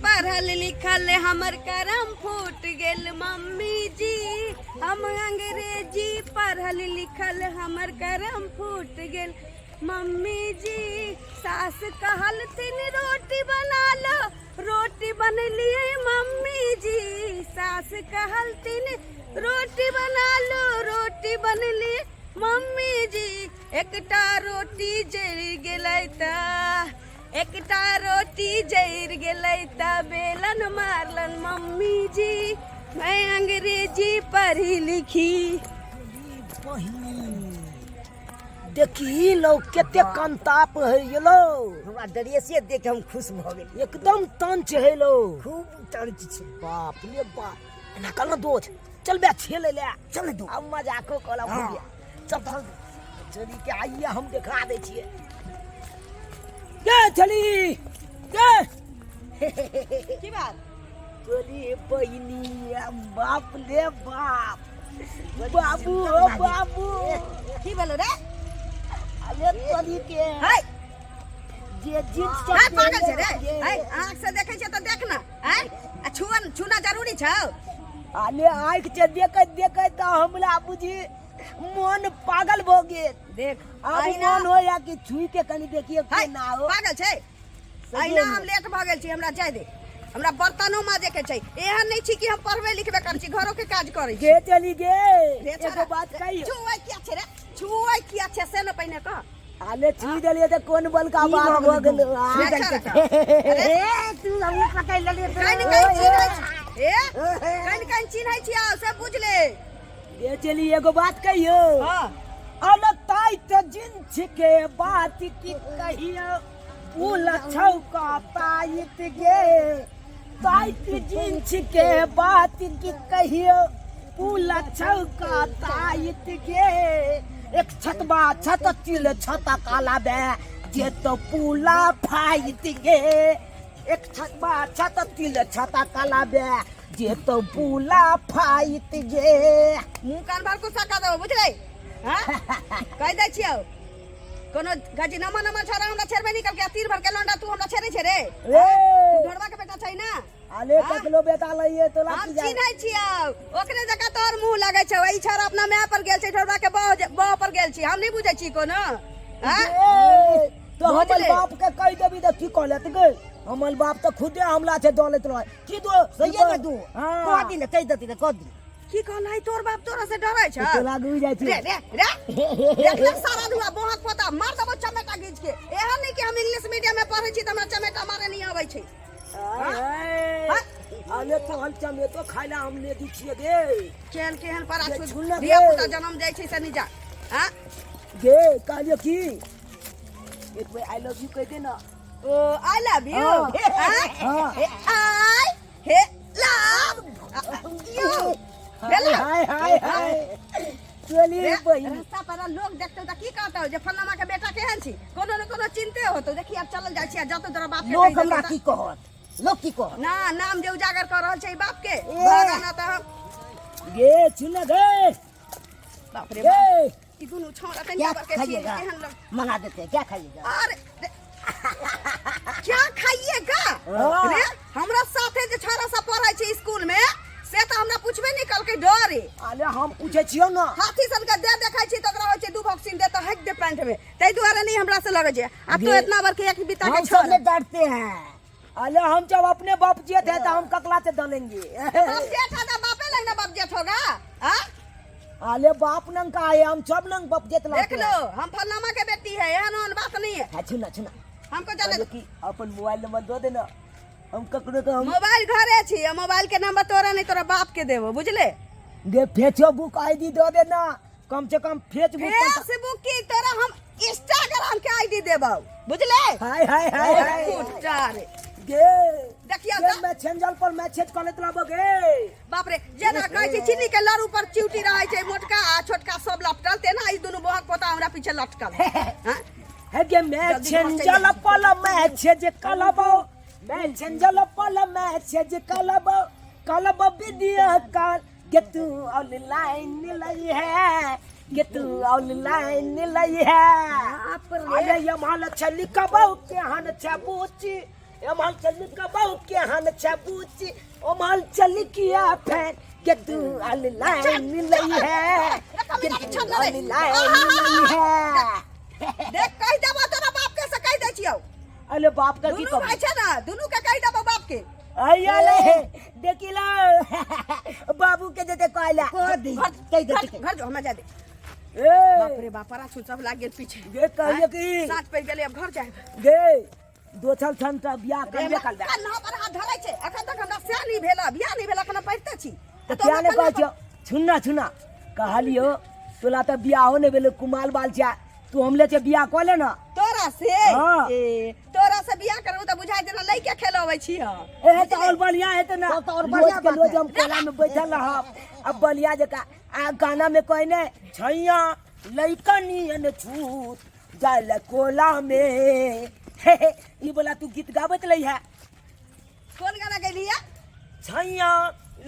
पढ़ल लिखल हमर करम फूट गेल मम्मी जी। हम अंग्रेजी पढ़ल लिखल हमर करम फूट गेल मम्मी जी। सास कहलथिन रोटी बना लो, रोटी बनलिए मम्मी जी। सास कहलथिन रोटी बना लो, रोटी बनलिए मम्मी जी। एकटा रोटी जरि गेलै त एकटा रोटी जरि गेलै त बेलन मारलन मम्मी जी। मैं अंग्रेजी पढ़ी लिखी। देखी लो केते कंताप है ये लो। हमरा ड्रेसे देख हम खुश भ गेल। एकदम तंच है लो, खूब तंच छै। बाप रे बाप। एना कल दोस्त चल बे खेले ले। चल दो अब मजाको कला हो गया। चल चल चली के आइए हम दिखा दे छिए। के चली के की बात चली बहिनी। बाप रे बाप। बाबू ओ बाबू। की बोलो रे? अरे चली के हाय जे जींस हाय पागल छै रे। हाय आंख से देखे छै त देख ना। हाय छूना जरूरी छौ। आले आँख से देखत देखत तो हमरा बुझी मन पागल भ गेल। देख अब आईना मन हो या कि छुई के कनी देखिए के ना हो। पागल छै। आईना हम लेट भ गेल छी, हमरा जाय दे। हमरा बर्तनो माजे के छै। एहन नहीं छी कि हम पढ़बे लिखबे कर छी, घरों के काज करे छी। के चली गे रे एगो बात कही। छुए किया छै रे? छुए किया छै से न पहिने कह। आले छुई देलिए त कोन बल का बात भ गेल। ए तू हम पकड़ लेले तो काइन काइन चिन्है छी। काइन काइन चिन्है छी आ से बुझ ले। ये चली एगो बात कहियो। हां अल ताई त जिंस के बात की कहियो। फूल छौका ताईत गे ताईत जिंस के बात की कहियो। फूल छौका ताईत गे एक छतबा छत तिल छता काला बे जे तो पूला फाइट गे। एक छतबा छत तिल छता काला बे जे तो पूला फाइट गे। मुंह कान भर कुछ का दो बुझले। हां कह दै छियौ कोनो गाजी नमा छोरा हमरा छेरबे निकल के तीर भर के लंडा तू हमरा छेरे छे रे। रे तू ढोड़वा के बेटा छै ना। आले ककलो बेटा लइए तो हम लाग जाए। चिन्है छियौ ओकरे जका तोर मुंह लागै छौ। ई छोरा अपना माय पर गेल छै, ढोड़वा के बाह पर गेल छी। हम नहीं बुझै छी कोनो। हां तो हमर बाप के कह देबी त की कहलत गे। हमर बाप तो खुदे हमला से दौलत रह की दो सही है तू कह दी न कह देती न कह दी। की कहलै तोर बाप तोरा से डरै छ? तो लागू जाय छै। रे रे रे एकदम सारा दुआ बहुत पता मार दबो चमेटा घींच के। एहन नहीं कि हम इंग्लिश मीडियम में पढ़ै छी त हमरा चमेटा मारे नहीं आबै छै। आले तो हम चमे तो खाइला हमने दी छिए गे। केहन केहन परा ये छु झुल्ला धिया गे। पुता जन्म जाइ छै से नहीं जा। हां गे कहलियो की एक बार आई लव यू कह दे ना। ओ आई लव यू। हां आई हे लव यू। हाय हाय हाय चली बहिनी। रास्ता पर लोग देखते त की कहतौ जे फल्लामा के बेटा केहन छी। कोनो न कोनो चिंते होतो। देखि अब चलल जाइ छी जतो तोरा बाप के लोग हमरा की कहत लोग की कहत ना नाम जे उजागर कर रहल छै बाप के। भागा ना त हम गे सुन गे बाप रे गे ई दुनु छौरा क्या कन्या पर के छी खाइएगा केहन लग। मंगा देते क्या खाइएगा। अरे क्या खाइएगा रे? हमरा साथे जे छोरा सब पढ़ै छै स्कूल में से त हमरा पूछबे नहीं कल के डरे। आले हम पूछे छियो ना। हाथी सन के दे देखै छी त ओकरा होय छै दू वैक्सीन दे त हट दे पैंट में। तै दुआरे नहीं हमरा से लगे छै। अब तो इतना बार के एक बिता के हम छोड़ सबसे डरते हैं। अरे हम जब अपने बाप जेठ है तो हम ककला से डलेंगे। बाप जेठ है बापे लग ना बाप जेठ होगा। हां आले बाप नंग का है हम सब नंग बाप जेठ देख लो हम फल्लामा के बेटी है। एहन बात नहीं है। छुना छुना हमको जाने कि अपन मोबाइल नंबर दो देना हम ककरो को हम मोबाइल घरे छी। मोबाइल के नंबर तोरा नहीं तोरा बाप के देबो बुझले। गे फेसबुक आईडी दो देना कम से कम फेसबुक पर। फेसबुक की तोरा हम इंस्टाग्राम के आईडी देबो बुझले। हाय हाय हाय हाय कुत्ता रे गे देखियो गे मैसेंजर पर मैसेज कर लेत रहबो गे। बाप रे जेना कहै छी चिन्नी के लड़ू पर चिउटी रहै छै मोटका आ छोटका सब लटकल तेना ई दुनु बहक पोता हमरा पीछे लटकल। हां है गे मैसेंजर पर मैसेज कलबो मैसेंजर पर मैसेज कलबो कलबो वीडियो कॉल के तू ऑनलाइन लई है के तू ऑनलाइन लई है। अरे ये माल छली कबो के हन छबूची एमहर चल का बहुत के हन छबूची ओमहर चल किया फैन के तू ऑनलाइन मिलई है के तू ऑनलाइन मिलई है देख कह देबो तोरा बाप के से कह दै छियौ अरे बाप का की दुनू भाई छै ना दुनू के कह देबो बाप के आइया ले देखिला बाबू के देते कहला कह दी कह दे घर जो हमें जा दे ए बाप रे बाप परा छू सब लाग गेल पीछे ये कहिए कि साथ पे गेले अब घर जाए गे दो साल ठंडा बियाह करबे कर दे कन्हा पर हाथ धरै छै अखन तक हमरा से नहीं भेला बियाह नहीं भेला कना पढ़ते छी तो क्या ने कहै छ छुन्ना छुन्ना कहलियो तोला त बियाह ने भेले कुमाल बाल छा तू हमले से बियाह क ले ना तोरा से हाँ। तोरा से बियाह करू त बुझाइ देना लइके खेलबै छी ए त और बढ़िया है त ना तो और बढ़िया बात रोज है। हम कोला में बैठल रह अब बढ़िया जका आ गाना में कहने छैया लइकनियन छूट जाल कोला में ई बोला तू गीत गावत लई है कौन गाना गैलिया छैया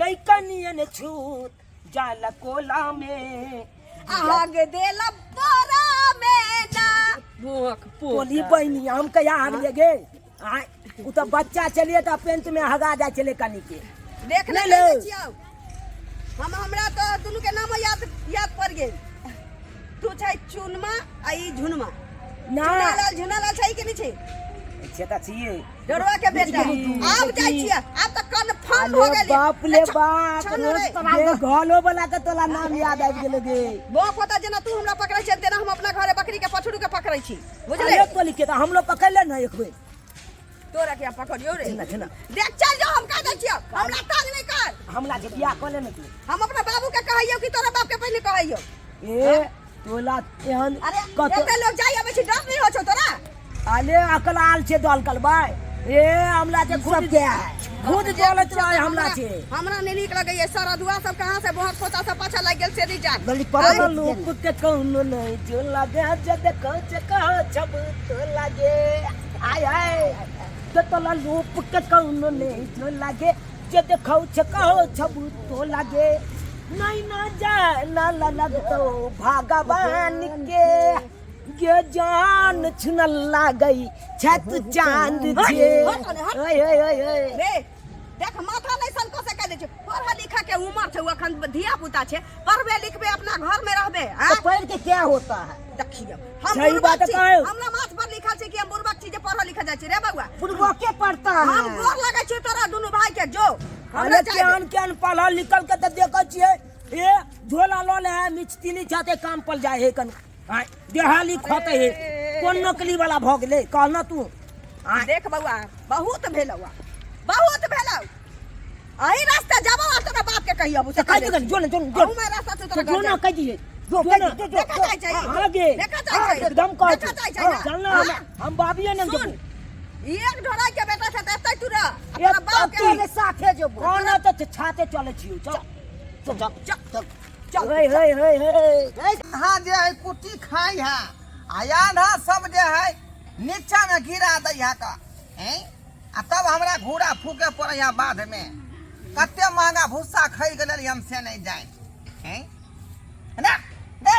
लइकनियन छूट जाल कोला में आग देला बोरा में ना भूख बोली बहनी हम कया आग लगे आय उ तो बच्चा चलिए त पेंट में हगा जाय चले कनी के देख ले ले ले। छियौ हम हमरा तो दुनु के नाम याद पड़ गेल तू छै चुनमा आ ई झुनमा ना झुनालाल छै कि नहीं छै अच्छे त छिए डरवा के बेटा आब जाइ छियै आब त कन्फर्म हो अरे गेल बाप ले बाप रे घलो वाला के तोला नाम याद आबि गेल गे बाप होता जेना तू हमरा पकड़ै छै तेना हम अपना घरे बकरी के पछुरू के पकड़ै छी बुझले अरे बोली के त हम लोग पकड़ ले ना एक बेर तोरा के पकड़ियो रे छना छना देख चल जो हम कह दै छियै हमरा ताज नहीं कर हमला जे बियाह क ले न तू हम अपना बाबू के कहैयो कि तोरा बाप के पहले कहैयो ए तोला एहन अरे कत एते लोग जाई अबे छी डर नहीं हो छौ तोरा आले अकल आल छे दल कलबाय ए हमला के खुद के खुद बोलत रहे हमला छे हमरा नहीं नीक लगे ये सारा दुआ सब कहां से बहुत पोता सब पाछा लग गेल से नहीं जान गली पर पर लोग के कौनो नहीं जो लगे जद कह छब तो लगे आय आय तो तोला लोग के कौनो नहीं जो लगे जद कहो छब तो लगे नहीं ना जा ना लग तो भगवान के ये जान छुनला गई छत चांद छे ओए ओए ओए ओए रे देख माथा नहीं सनको से कह दे छै पढ़ा लिखा के उम्र छै अखन धिया पुता छै पढ़बे लिखबे अपना घर में रहबे तो पढ़ के क्या होता है देखियो हम सही बात कहै हमरा माथ पर लिखल छै कि हम बुरबक छी जे पढ़ा लिखा जाय छै रे बउआ बुढ़वा के पढ़ता है हम गोर लगे छी तोरा दुनु भाई के जो अरे केहन पढ़ल लिखल के त देखै छियै ए झोला ल ले मिचती नहीं चाहते काम पर जाए है कन आय देहाली खोते है कोन नौकरी वाला भ गेले कहना तू देख बउआ बहुत भेलौ अही रास्ता जाबो आ तोरा बाप के कहियो तो कह दे जो जो जो मैं रास्ता से तोरा जो ना कह दिए जो ना देखा जाय छै आगे देखा जाय छै एकदम कह देखा जाय छै चलना हम बाबिए ने सुन एक ढोराई के बेटा छै त एतै तू रे एक तोरा बाप के तेरे साथे जो कौन तो छाते चले छियो चल चल चल ओए ओए ओए हाँ जे है कुट्टी खाई है आधा सब जे है नीचा में गिरा दै है का हैं आ तब हमरा घोड़ा फूके पड़े है बाध में कते महंगा भूसा खरीद के लेल हम से नहीं जाए हैं ना दे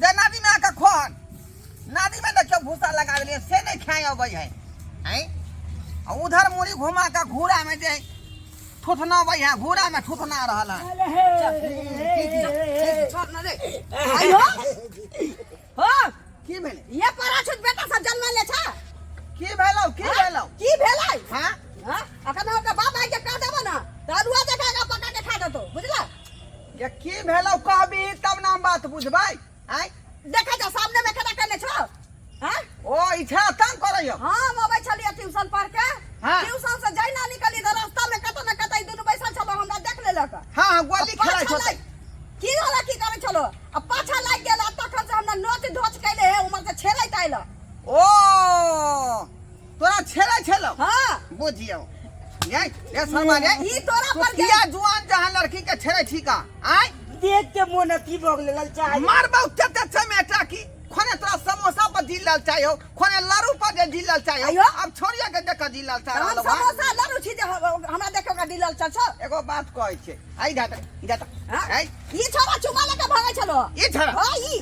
जे नदी में आके खोन नदी में देखियो भूसा लगा देलिए से नहीं खाए अबै है हैं आ उधर मुड़ी घुमा के घोड़ा में जे ठुठना अबै है घोड़ा में ठुठना रहल है छोड़ ना रे आयो हो की भेलै ये पराछुत बेटा सब जन्म ले छ की भेलौ की भेलै हाँ हां अखन हम के बाप आई के का देबो ना दादुआ देखेगा पका के खा देतो बुझला ये की भेलौ कहबी तब ना हम बात बुझबै आय देखा जा सामने में खड़ा करले छो हां ओ इच्छा तंग करैयो हम अबै छलिए ट्यूशन पढ़ के हाँ। ट्यूशन से जाई ना निकली त रास्ता में कत न कतई दुनु बैसल छलो हमरा देख लेलक हाँ हाँ गोली खेलाइ छोटे की होला की करे छलो अब पाछा लाग गेल तखन से हमरा नोच धोच कैले है उमर से छेड़ैत आइल ओ तोरा छेलै हां बुझियो ये शर्मा रे ई तोरा पर किया जुआन जहां लड़की के छेड़ै ठीका आय देख के मोन की भग ले ललचा मारबौ तते चमेटा की खोने तोरा समोसा पर दिल लाल चाहियो खोने लारू पर जे दिल लाल चाहियो आयो। अब छोड़िया के देख दिल लाल हम चाहियो समोसा लरू छी जे हमरा देखो का दिलल चल छ एगो बात कहै छै आई जाता हां आय ई छोरा चुमा लेके भागै छलो ई छोरा हां ई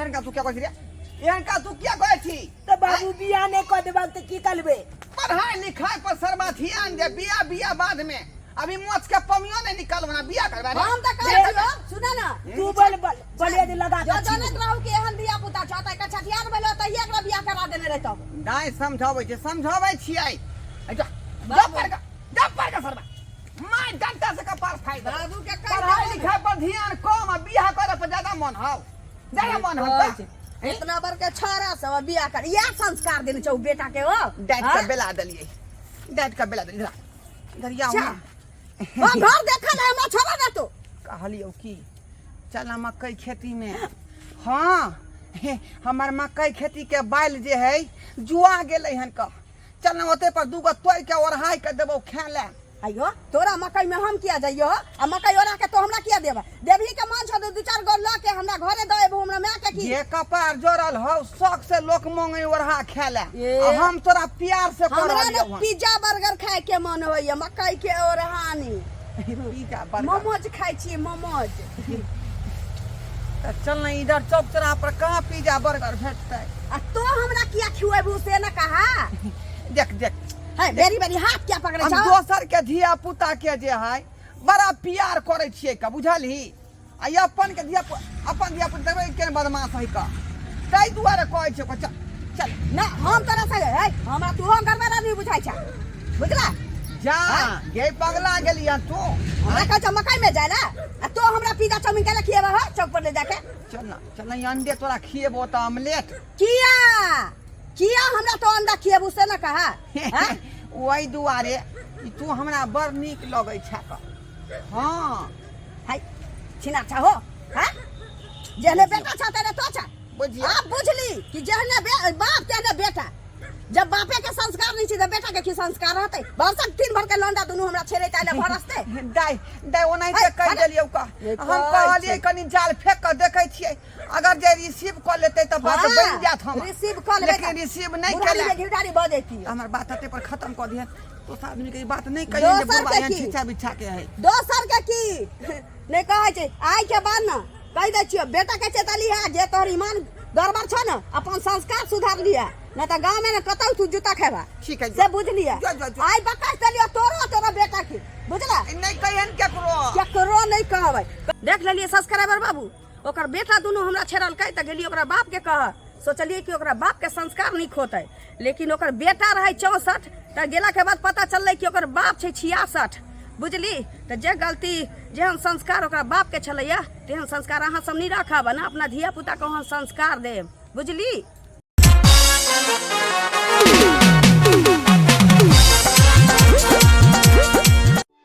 एन का तू क्या कहै रे इनका तू क्या कहै छी तो बाबू बिया नहीं कर देबा तो की करबे? पढ़ाई लिखाई पर सर्वा ध्यान दे बिया बिया बाद में अभी मोच के पमियो नहीं निकलबा ना बिया करबा रे हम त कहै छियो सुना ना तू बलिया लगा जो के जनक रहू के एहन बिया पुता छत का छठियार भेलो त एकरा बिया करा देने रहतो नहीं समझाबै छियै जा पर का सर्वा माय डंटा से कपार फाड़ दे बाबू के पढ़ाई लिखाई पर ध्यान कम आ बियाह करे पर ज्यादा मन हौ इतना बर के छोरा सब बिया कर या संस्कार देने छौ बेटा के हो डैड का बेला दलिए दरिया हां घर देखल है हमरा छोरा ना तो कहलियो की चल मकई खेती में हाँ हमार मकई खेती के बाइल जे है जुआ गेलै हन का चल ना ओते पर दूगो तोड़ के ओढ़ाई के देबो खा ले अयो तोरा मकई में हम किया जाइयो आ मकई ओरा के तो हमरा किया देबा देबही के मन छ दू चार गो ला के हमरा घरे देबो हमरा मैं के की ये कपार जोड़ल हो शौक से लोग मांगे ओढ़ा खा ले ये। हम तोरा प्यार से हमरा करलियो ने पिज्जा बर्गर खाए के मन होइए मकई के ओरहानी पिज्जा बर्गर मोमोज खाई छी मोमोज चल ना इधर चौक चौराहा पर कहाँ पिज्जा बर्गर भेटतै आ तो हमरा किया खिएबू से न कहा देख देख है बेरी बेरी हाथ क्या पकड़े हम छ दोसर के धिया पुता के जे है बड़ा प्यार करे छियै का बुझलही आ अपन के धिया अपन धिया पुता देबै के बदमाश है का ताहि दुआरे कहै छै चल चल ना हम तोरा से है हमरा तू हम करबा नहीं बुझाई छ बुझला जा गे पगला गेलिया तू हमरा कह छ मकई में जाय ना आ तो हमरा पिज्जा चाउमीन के खिएबा हो चौक पर ले जाके चल ना अंडे तोरा खिएबो त ऑमलेट किया हमरा तो अंडा खिएबू से न कहा हैं ओहि दुआरे कि तू हमरा बड़ नीक लगै छै का हाँ हाय छिना छ हो हैं जेने बेटा छ तेरे तो छ बुझिया आप बुझली कि जेने बाप तेने बेटा जब बापे के संस्कार नहीं छै त बेटा के की संस्कार रहतै बरसक दिन भर के लौंडा दुनु हमरा छेड़े ताले भरसते दाई ओनाहिते कहि देलियौ का हम कहलियै कनी जाल फेंक के देखै छियै अगर जे रिसीव कर लेते त बात बन जात हम रिसीव कर लेबै लेकिन रिसीव नहीं केला बुढ़ारी घिरदारी भ जैती हमर बात हते पर खत्म कर दिए तो आदमी के बात नहीं कहिए जे बाबा यहाँ छिचा बिछा के है दोसर के की नहीं कहै छै आइ के बाद न कहि दै छियो बेटा के चेताली है जे तोहर ईमान गड़बड़ छ न अपन संस्कार सुधार लिया न त गांव में न कतौ तू जूता खेबा ठीक है से बुझ लिया जो। आइ बकस देलियो तोरा बेटा के बुझला नहीं कहियन केकरो नहीं कहबै देख लेलिए सब्सक्राइबर बाबू ओकर बेटा दुनू हमरा छेड़ल कै त गेलिए ओकरा बाप के कह सोचलिए कि ओकरा बाप के संस्कार नहीं खोतै लेकिन ओकर बेटा रहे 64 त गेला के बाद पता चललै कि ओकर बाप छै 66 बुझली त जे गलती जेहन संस्कार ओकरा बाप के छलैया तेहन संस्कार अहाँ सब नहीं रखब ना अपना धिया पुता के अहाँ संस्कार देब बुझली।